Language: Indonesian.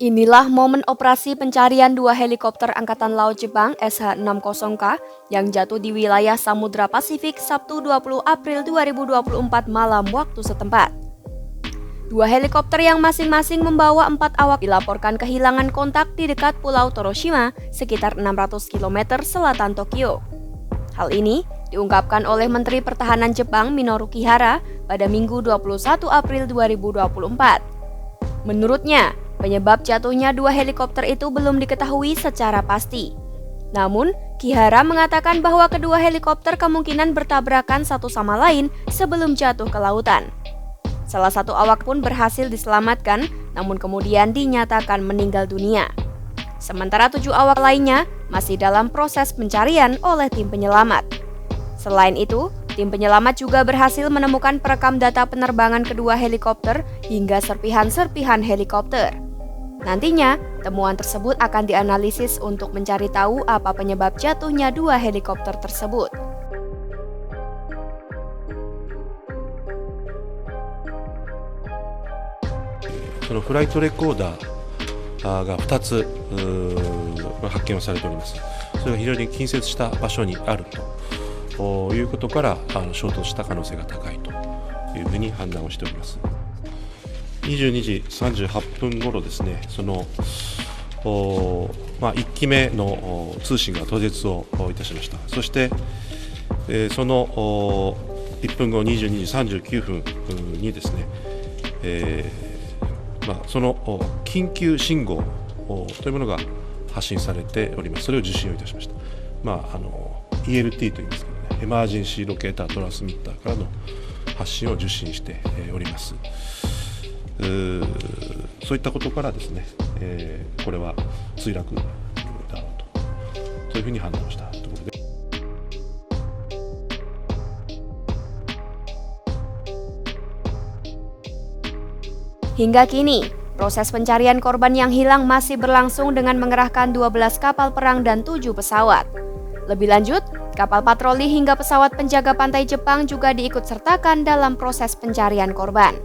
Inilah momen operasi pencarian dua helikopter Angkatan Laut Jepang SH-60K yang jatuh di wilayah Samudra Pasifik Sabtu 20 April 2024 malam waktu setempat. Dua helikopter yang masing-masing membawa 4 awak dilaporkan kehilangan kontak di dekat Pulau Toroshima, sekitar 600 km selatan Tokyo. Hal ini diungkapkan oleh Menteri Pertahanan Jepang Minoru Kihara pada Minggu 21 April 2024. Menurutnya, penyebab jatuhnya dua helikopter itu belum diketahui secara pasti. Namun, Kihara mengatakan bahwa kedua helikopter kemungkinan bertabrakan satu sama lain sebelum jatuh ke lautan. Salah satu awak pun berhasil diselamatkan, namun kemudian dinyatakan meninggal dunia. Sementara 7 awak lainnya masih dalam proses pencarian oleh tim penyelamat. Selain itu, tim penyelamat juga berhasil menemukan perekam data penerbangan kedua helikopter hingga serpihan-serpihan helikopter. Nantinya, temuan tersebut akan dianalisis untuk mencari tahu apa penyebab jatuhnya dua helikopter tersebut. Soのフライトレコーダーが2つ発見をされております。それが非常に近接した場所にあるということから衝突した可能性が高いというふうに判断をしております。22時38分頃ですね、その1機目の通信が途絶をいたしました。そして、その1分後22時39分にですね、その緊急信号というものが発信されております。それを受信をいたしました。ELT といいますけどね、エマージェンシーロケータートランスミッターからの発信を受信しております。そういったことからですね、これは墜落だろうと、そういうふうに判断をしたところで。Hingga kini, proses pencarian korban yang hilang masih berlangsung dengan mengerahkan 12 kapal perang dan 7 pesawat. Lebih lanjut, kapal patroli hingga pesawat penjaga pantai Jepang juga diikut sertakan dalam proses pencarian korban.